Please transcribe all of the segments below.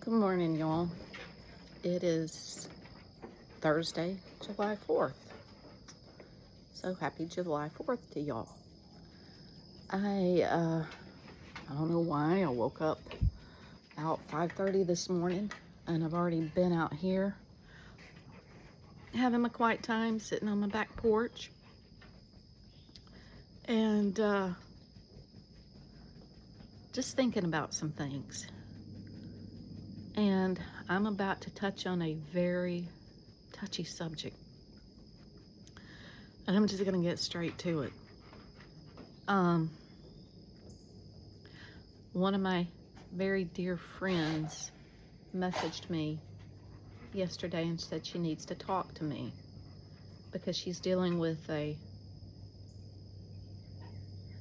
Good morning, y'all. It is Thursday, July 4th. So happy July 4th to y'all. I don't know why I woke up about 5:30 this morning and I've already been out here having my quiet time sitting on my back porch and just thinking about some things. And I'm about to touch on a very touchy subject. And I'm just going to get straight to it. One of my very dear friends messaged me yesterday and said she needs to talk to me because she's dealing with a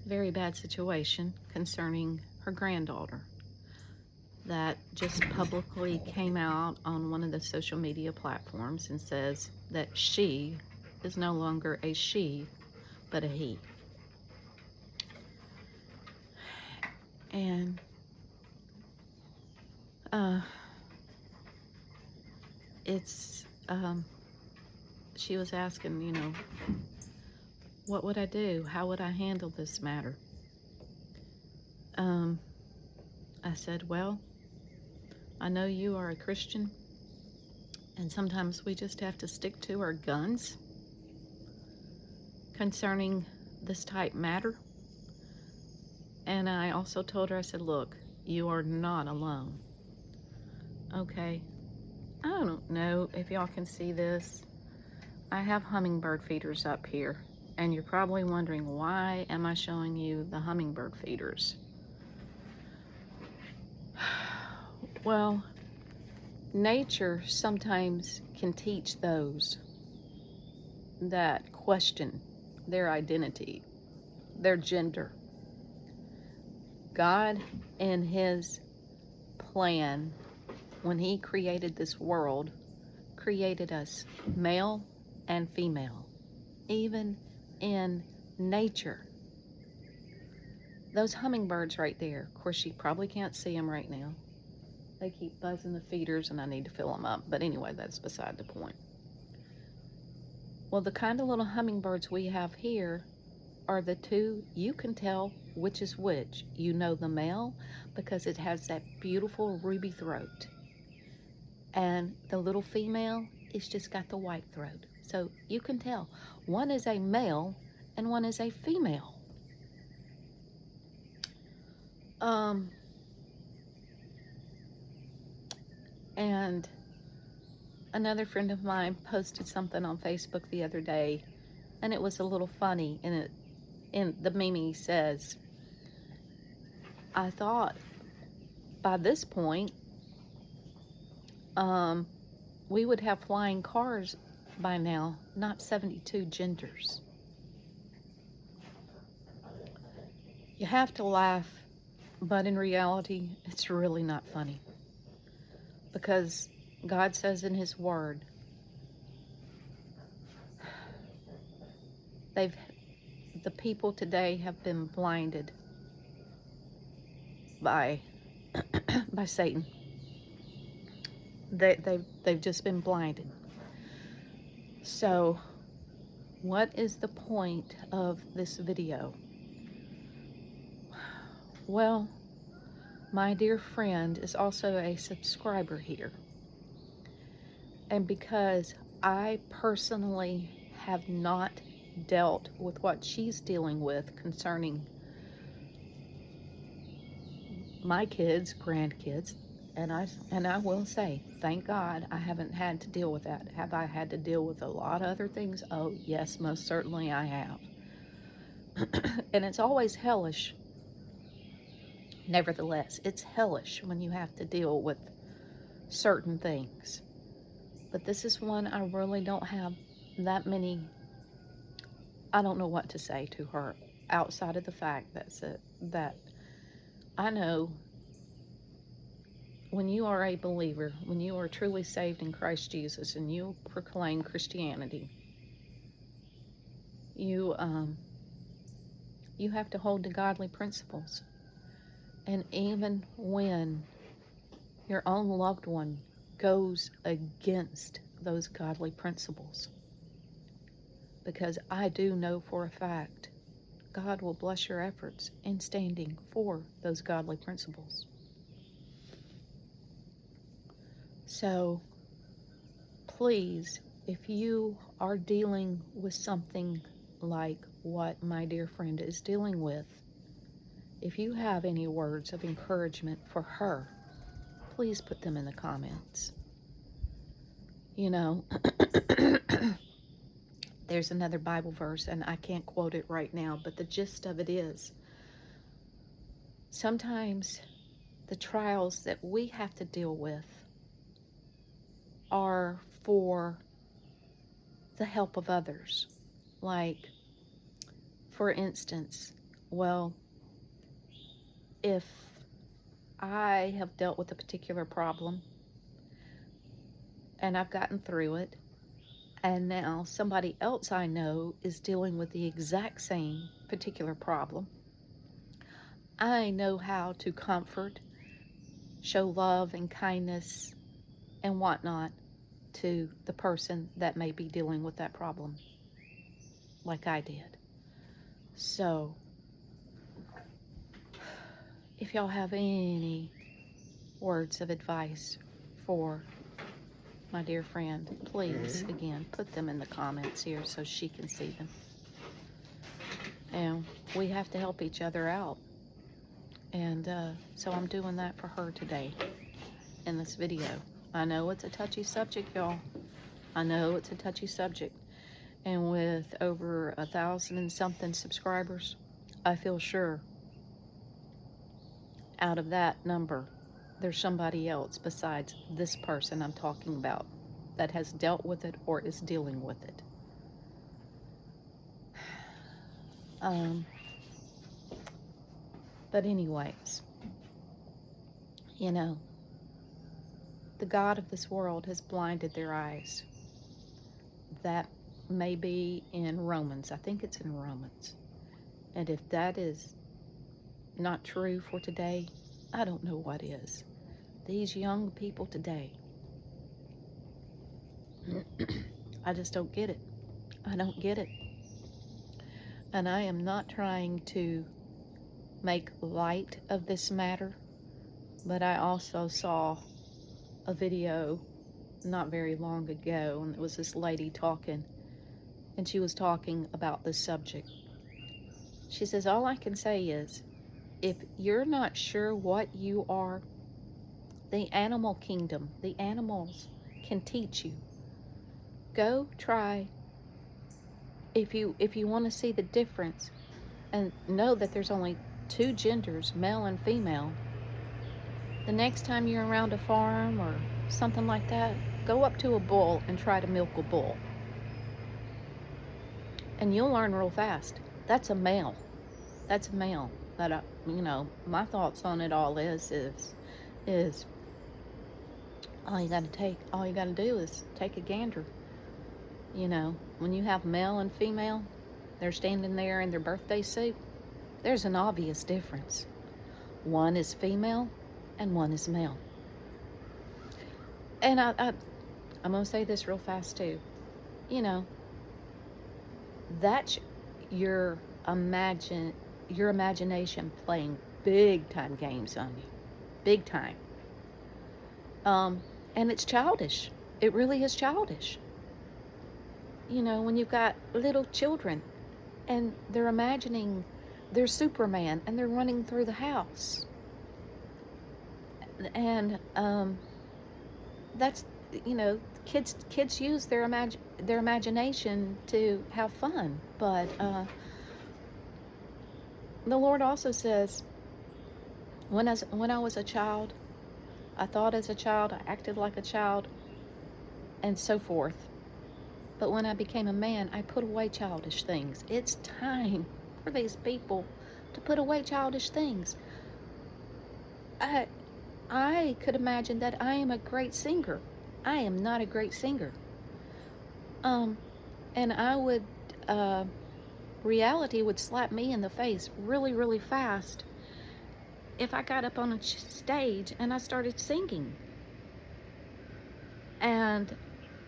very bad situation concerning her granddaughter that just publicly came out on one of the social media platforms and says that she is no longer a she, but a he. And she was asking, what would I do? How would I handle this matter? I said, well, I know you are a Christian, and sometimes we just have to stick to our guns concerning this type matter. And I also told her, I said, look, you are not alone. Okay, I don't know if y'all can see this. I have hummingbird feeders up here, and you're probably wondering, why am I showing you the hummingbird feeders? Well, nature sometimes can teach those that question their identity, their gender. God, in his plan, when he created this world, created us male and female, even in nature. Those hummingbirds right there, of course, you probably can't see them right now. They keep buzzing the feeders and I need to fill them up. But anyway, that's beside the point. Well, the kind of little hummingbirds we have here are the two, you can tell which is which. You know the male because it has that beautiful ruby throat. And the little female, it's just got the white throat. So you can tell one is a male and one is a female. And another friend of mine posted something on Facebook the other day, and it was a little funny. And the meme says, I thought by this point, we would have flying cars by now, not 72 genders. You have to laugh, but in reality, it's really not funny. Because God says in his word, the people today have been blinded by Satan. They've just been blinded. So what is the point of this video? Well, my dear friend is also a subscriber here. And because I personally have not dealt with what she's dealing with concerning my kids, grandkids, and I will say, thank God I haven't had to deal with that. Have I had to deal with a lot of other things? Oh, yes, most certainly I have. And it's always hellish. Nevertheless, it's hellish when you have to deal with certain things. But this is one I really don't have that many, I don't know what to say to her outside of the fact that I know when you are a believer, when you are truly saved in Christ Jesus and you proclaim Christianity, you have to hold to godly principles. And even when your own loved one goes against those godly principles. Because I do know for a fact God will bless your efforts in standing for those godly principles. So please, if you are dealing with something like what my dear friend is dealing with, if you have any words of encouragement for her, please put them in the comments. You know, there's another Bible verse, and I can't quote it right now, but the gist of it is, sometimes the trials that we have to deal with are for the help of others. Like, for instance, well, if I have dealt with a particular problem and I've gotten through it, and now somebody else I know is dealing with the exact same particular problem, I know how to comfort, show love and kindness and whatnot to the person that may be dealing with that problem like I did. So if y'all have any words of advice for my dear friend, please, again, put them in the comments here so she can see them. And we have to help each other out. And so I'm doing that for her today in this video. I know it's a touchy subject, y'all. I know it's a touchy subject. And with over 1,000 and something subscribers, I feel sure out of that number, there's somebody else besides this person I'm talking about that has dealt with it or is dealing with it. But anyways, you know, the God of this world has blinded their eyes. That may be in Romans. I think it's in Romans. And if that is not true for today, I don't know what is. These young people today, I just don't get it. I don't get it. And I am not trying to make light of this matter, but I also saw a video not very long ago, and it was this lady talking, and she was talking about this subject. She says, all I can say is, if you're not sure what you are, the animal kingdom, the animals can teach you. Go try, if you want to see the difference and know that there's only two genders, male and female, the next time you're around a farm or something like that, go up to a bull and try to milk a bull. And you'll learn real fast. That's a male. That's a male. But, my thoughts on it all is all you got to do is take a gander. You know, when you have male and female, they're standing there in their birthday suit, there's an obvious difference. One is female and one is male. And I'm going to say this real fast too. You know, that's your imagination playing big time games on you. Big time. And it's childish. It really is childish. You know, when you've got little children and they're imagining they're Superman and they're running through the house. And that's, kids use their imagination to have fun. But the Lord also says, when I was a child, I thought as a child, I acted like a child, and so forth. But when I became a man, I put away childish things. It's time for these people to put away childish things. I could imagine that I am a great singer. I am not a great singer. And I would, reality would slap me in the face really, really fast. if I got up on a stage and I started singing. And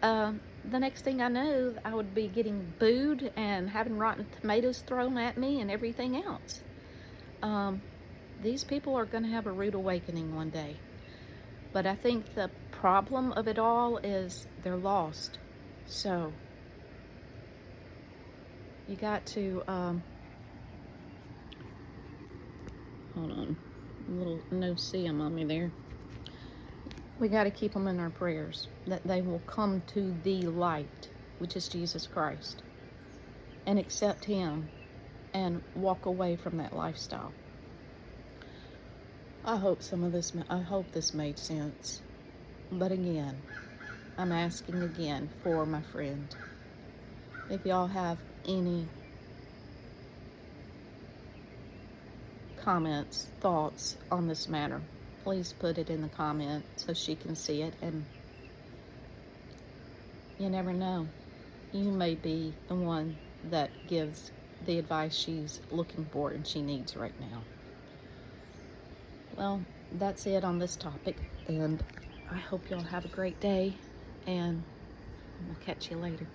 the next thing I know, I would be getting booed and having rotten tomatoes thrown at me and everything else. These people are going to have a rude awakening one day. But I think the problem of it all is they're lost. So you got to, hold on, a little no-see-em on me there. We got to keep them in our prayers, that they will come to the light, which is Jesus Christ, and accept Him and walk away from that lifestyle. I hope this made sense. But again, I'm asking again for my friend. If y'all have any comments, thoughts on this matter, please put it in the comment so she can see it. And you never know, you may be the one that gives the advice she's looking for and she needs right now. Well, that's it on this topic, and I hope y'all have a great day, and I'll catch you later.